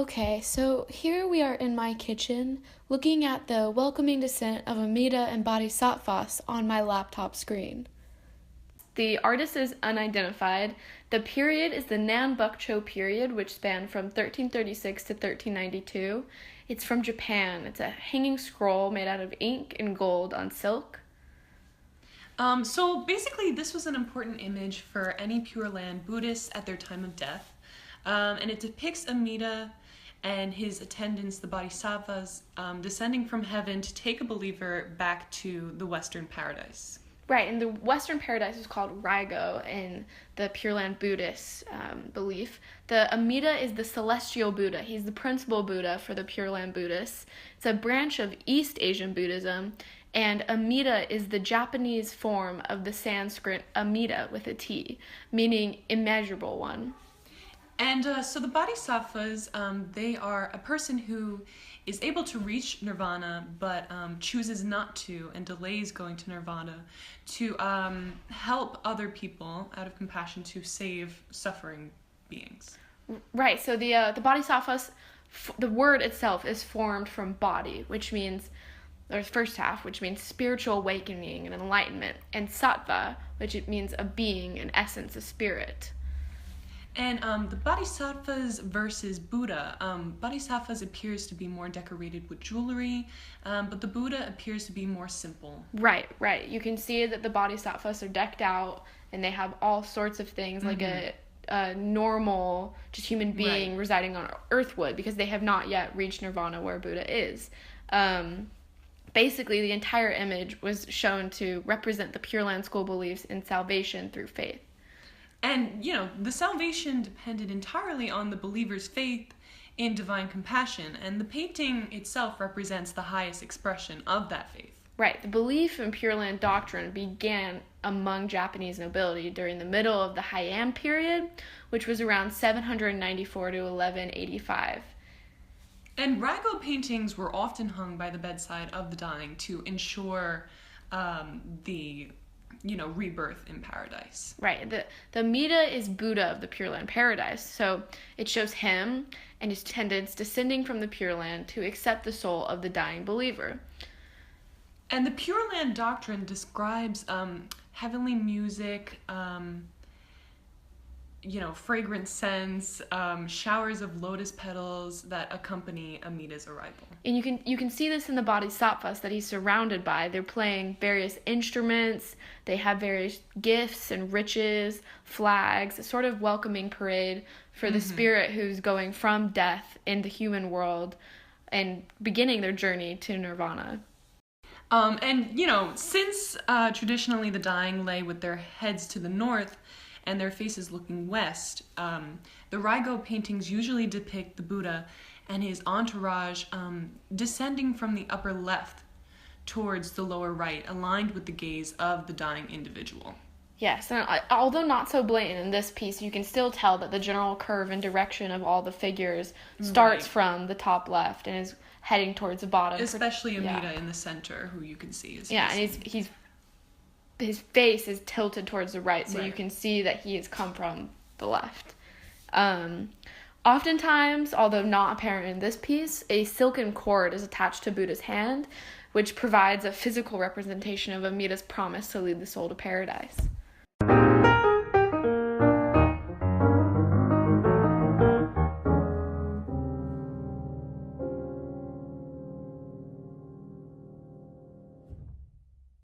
Okay, so here we are in my kitchen, looking at the welcoming descent of Amida and Bodhisattvas on my laptop screen. The artist is unidentified. The period is the Nanbukcho period, which spanned from 1336 to 1392. It's from Japan. It's a hanging scroll made out of ink and gold on silk. So basically, this was an important image for any Pure Land Buddhists at their time of death. And it depicts Amida and his attendants, the Bodhisattvas, descending from heaven to take a believer back to the Western paradise. Right, and the Western paradise is called Raigo in the Pure Land Buddhist belief. The Amida is the celestial Buddha. He's the principal Buddha for the Pure Land Buddhists. It's a branch of East Asian Buddhism, and Amida is the Japanese form of the Sanskrit Amida with a T, meaning immeasurable one. And so the Bodhisattvas, they are a person who is able to reach nirvana, but chooses not to and delays going to nirvana to help other people out of compassion to save suffering beings. Right, so the Bodhisattvas, the word itself is formed from body, which means, or first half, which means spiritual awakening and enlightenment, and sattva, which it means a being, an essence, a spirit. And the Bodhisattvas versus Buddha. Bodhisattvas appears to be more decorated with jewelry, but the Buddha appears to be more simple. Right. You can see that the Bodhisattvas are decked out, and they have all sorts of things, like a normal, just human being residing on Earth would, because they have not yet reached nirvana where Buddha is. Basically, the entire image was shown to represent the Pure Land school beliefs in salvation through faith. And, the salvation depended entirely on the believer's faith in divine compassion, and the painting itself represents the highest expression of that faith. Right. The belief in Pure Land doctrine began among Japanese nobility during the middle of the Heian period, which was around 794 to 1185. And Raigo paintings were often hung by the bedside of the dying to ensure the rebirth in paradise. Right. The Amida is Buddha of the Pure Land paradise. So it shows him and his attendants descending from the Pure Land to accept the soul of the dying believer. And the Pure Land doctrine describes heavenly music, fragrant scents, showers of lotus petals that accompany Amida's arrival. And you can see this in the Bodhisattvas that he's surrounded by. They're playing various instruments. They have various gifts and riches, flags, a sort of welcoming parade for the spirit who's going from death in the human world and beginning their journey to nirvana. Since traditionally the dying lay with their heads to the north and their faces looking west, the Raigo paintings usually depict the Buddha and his entourage descending from the upper left towards the lower right, aligned with the gaze of the dying individual. Yes, and although not so blatant in this piece, you can still tell that the general curve and direction of all the figures starts from the top left and is heading towards the bottom. Especially Amida in the center, who you can see is and his face is tilted towards the right, so you can see that he has come from the left. Oftentimes, although not apparent in this piece, a silken cord is attached to Buddha's hand, which provides a physical representation of Amida's promise to lead the soul to paradise.